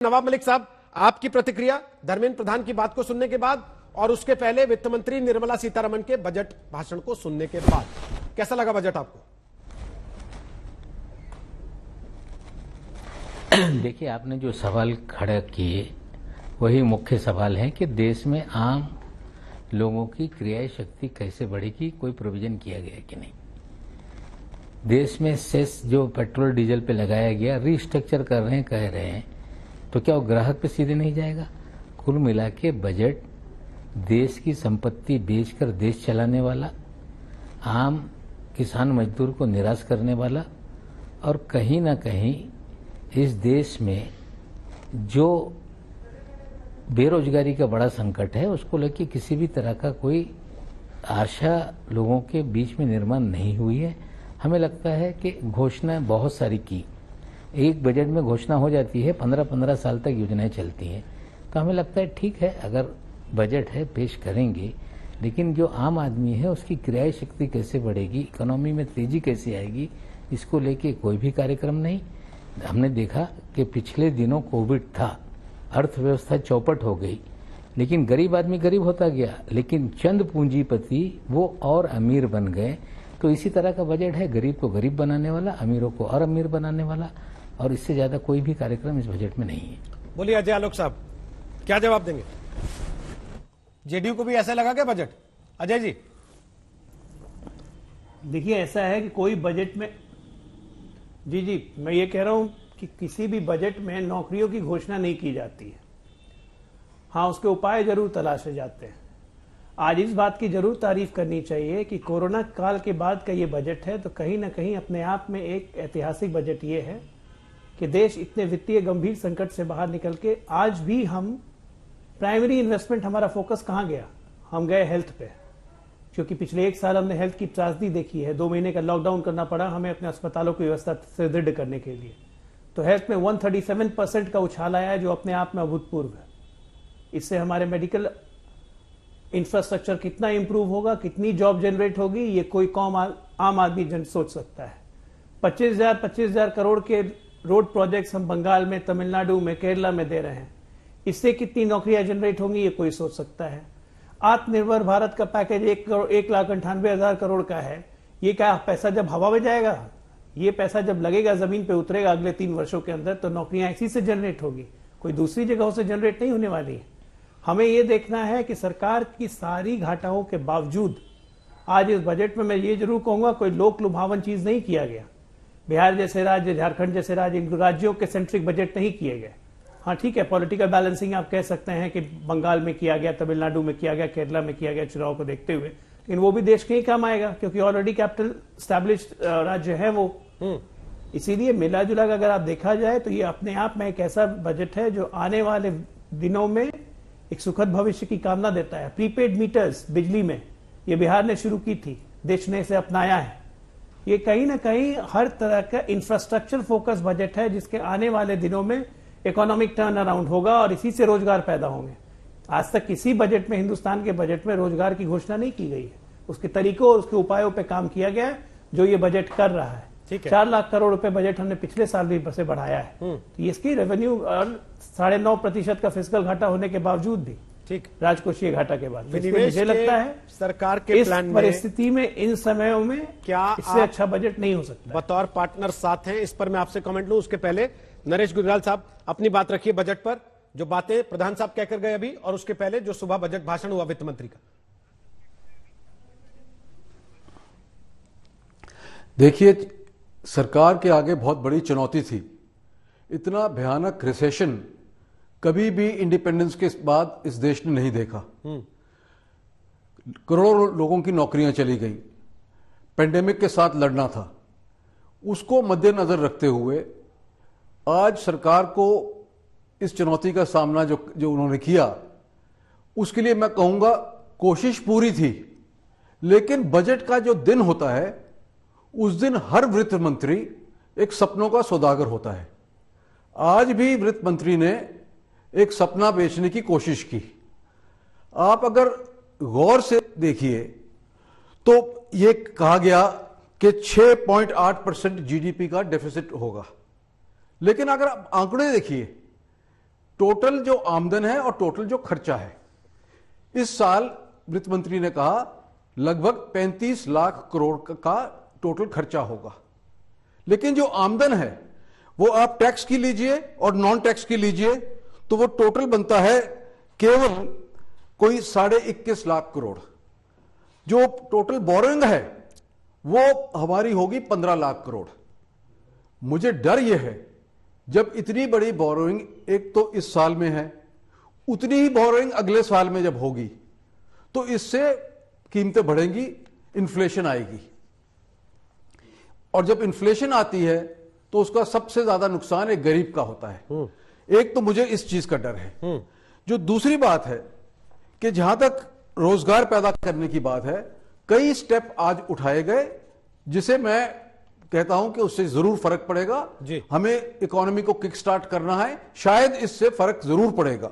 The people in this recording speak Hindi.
नवाब मलिक साहब, आपकी प्रतिक्रिया धर्मेंद्र प्रधान की बात को सुनने के बाद और उसके पहले वित्त मंत्री निर्मला सीतारमण के बजट भाषण को सुनने के बाद, कैसा लगा बजट आपको? देखिए, आपने जो सवाल खड़ा किए वही मुख्य सवाल है कि देश में आम लोगों की क्रय शक्ति कैसे बढ़ेगी, कोई प्रोविजन किया गया कि नहीं। देश में सेस जो पेट्रोल डीजल पे लगाया गया, रीस्ट्रक्चर कर रहे हैं, कह रहे हैं, तो क्या वो ग्राहक पे सीधे नहीं जाएगा? कुल मिला के बजट देश की संपत्ति बेचकर देश चलाने वाला, आम किसान मजदूर को निराश करने वाला, और कहीं ना कहीं इस देश में जो बेरोजगारी का बड़ा संकट है उसको लेकर किसी भी तरह का कोई आशा लोगों के बीच में निर्माण नहीं हुई है। हमें लगता है कि घोषणाएं बहुत सारी की, एक बजट में घोषणा हो जाती है, 15-15 साल तक योजनाएं चलती हैं, तो हमें लगता है ठीक है, अगर बजट है पेश करेंगे, लेकिन जो आम आदमी है उसकी क्रय शक्ति कैसे बढ़ेगी, इकोनॉमी में तेजी कैसे आएगी, इसको लेके कोई भी कार्यक्रम नहीं। हमने देखा कि पिछले दिनों कोविड था, अर्थव्यवस्था चौपट हो गई, लेकिन गरीब आदमी गरीब होता गया, लेकिन चंद पूंजीपति वो और अमीर बन गए। तो इसी तरह का बजट है, गरीब को गरीब बनाने वाला, अमीरों को और अमीर बनाने वाला, और इससे ज्यादा कोई भी कार्यक्रम इस बजट में नहीं है। बोलिए अजय आलोक साहब, क्या जवाब देंगे? जेडीयू को भी ऐसा लगा क्या बजट? अजय जी, देखिए, ऐसा है कि कोई बजट में जी मैं ये कह रहा हूं कि किसी भी बजट में नौकरियों की घोषणा नहीं की जाती है। हाँ, उसके उपाय जरूर तलाशे जाते हैं। आज इस बात की जरूर तारीफ करनी चाहिए कि कोरोना काल के बाद का ये बजट है, तो कहीं ना कहीं अपने आप में एक ऐतिहासिक बजट ये है कि देश इतने वित्तीय गंभीर संकट से बाहर निकल के आज भी हम प्राइमरी इन्वेस्टमेंट, हमारा फोकस कहां गया? हम गए हेल्थ पे, क्योंकि पिछले एक साल हमने हेल्थ की त्रासदी देखी है। 2 महीने का लॉकडाउन करना पड़ा हमें अपने अस्पतालों की व्यवस्था सुदृढ़ करने के लिए। तो हेल्थ में 137% का उछाल आया है, जो अपने आप में अभूतपूर्व है। इससे हमारे मेडिकल इंफ्रास्ट्रक्चर कितना इंप्रूव होगा, कितनी जॉब जनरेट होगी, ये कोई कौम आम आदमी सोच सकता है। 25,000 करोड़ के रोड प्रोजेक्ट्स हम बंगाल में, तमिलनाडु में, केरला में दे रहे हैं, इससे कितनी नौकरियां जनरेट होंगी, ये कोई सोच सकता है। आत्मनिर्भर भारत का पैकेज 1,98,000 करोड़ का है। ये क्या पैसा जब हवा में जाएगा? ये पैसा जब लगेगा, जमीन पे उतरेगा अगले 3 वर्षों के अंदर, तो नौकरियां इसी से जनरेट होगी, कोई दूसरी जगहों से जनरेट नहीं होने वाली है। हमें ये देखना है कि सरकार की सारी घाटाओं के बावजूद आज इस बजट में मैं ये जरूर कहूंगा, कोई लोक लुभावन चीज नहीं किया गया। बिहार जैसे राज्य, झारखंड जैसे राज्य, इन राज्यों के सेंट्रिक बजट नहीं किए गए। हाँ ठीक है, पॉलिटिकल बैलेंसिंग आप कह सकते हैं कि बंगाल में किया गया, तमिलनाडु में किया गया, केरला में किया गया चुनाव को देखते हुए, लेकिन वो भी देश के ही काम आएगा, क्योंकि ऑलरेडी कैपिटल स्टैब्लिश्ड राज्य है वो। इसीलिए मिला जुला अगर आप देखा जाए तो ये अपने आप में एक ऐसा बजट है जो आने वाले दिनों में एक सुखद भविष्य की कामना देता है। प्रीपेड मीटर्स बिजली में ये बिहार ने शुरू की थी, देश ने इसे अपनाया है। ये कहीं ना कहीं हर तरह का इंफ्रास्ट्रक्चर फोकस बजट है, जिसके आने वाले दिनों में इकोनॉमिक टर्न अराउंड होगा और इसी से रोजगार पैदा होंगे। आज तक किसी बजट में, हिंदुस्तान के बजट में रोजगार की घोषणा नहीं की गई है। उसके तरीकों और उसके उपायों पर काम किया गया है, जो ये बजट कर रहा है। 4 लाख करोड़ रुपए बजट हमने पिछले साल भी से बढ़ाया है। तो इसकी रेवेन्यू और 9.5% का फिस्कल घाटा होने के बावजूद भी, ठीक, राजकोषीय घाटा के बाद, मुझे लगता है सरकार के प्लान में, परिस्थिति में, इन समयों में क्या इससे अच्छा बजट नहीं हो सकता। बतौर पार्टनर साथ हैं, इस पर मैं आपसे कमेंट लूं। उसके पहले नरेश गुजराल साहब अपनी बात रखिए बजट पर, जो बातें प्रधान साहब कहकर गए अभी, और उसके पहले जो सुबह बजट भाषण हुआ वित्त मंत्री का। देखिए, सरकार के आगे बहुत बड़ी चुनौती थी। इतना भयानक रिसेशन कभी भी इंडिपेंडेंस के बाद इस देश ने नहीं देखा। करोड़ों लोगों की नौकरियां चली गई, पेंडेमिक के साथ लड़ना था। उसको मद्देनजर रखते हुए आज सरकार को इस चुनौती का सामना जो उन्होंने किया, उसके लिए मैं कहूंगा कोशिश पूरी थी। लेकिन बजट का जो दिन होता है, उस दिन हर वित्त मंत्री एक सपनों का सौदागर होता है। आज भी वित्त मंत्री ने एक सपना बेचने की कोशिश की। आप अगर गौर से देखिए तो ये कहा गया कि 6.8% जीडीपी का डेफिसिट होगा, लेकिन अगर आप आंकड़े देखिए टोटल जो आमदन है और टोटल जो खर्चा है, इस साल वित्त मंत्री ने कहा लगभग 35 लाख करोड़ का टोटल खर्चा होगा। लेकिन जो आमदन है वो आप टैक्स की लीजिए और नॉन टैक्स की लीजिए तो वो टोटल बनता है केवल कोई 21.5 लाख करोड़। जो टोटल बोरोइंग है वो हमारी होगी 15 लाख करोड़। मुझे डर यह है जब इतनी बड़ी बोरोइंग एक तो इस साल में है, उतनी ही बोरोइंग अगले साल में जब होगी तो इससे कीमतें बढ़ेंगी, इन्फ्लेशन आएगी। और जब इन्फ्लेशन आती है तो उसका सबसे ज्यादा नुकसान एक गरीब का होता है। एक तो मुझे इस चीज का डर है। जो दूसरी बात है कि जहां तक रोजगार पैदा करने की बात है, कई स्टेप आज उठाए गए जिसे मैं कहता हूं कि उससे जरूर फर्क पड़ेगा। जी। हमें इकोनॉमी को किक स्टार्ट करना है, शायद इससे फर्क जरूर पड़ेगा।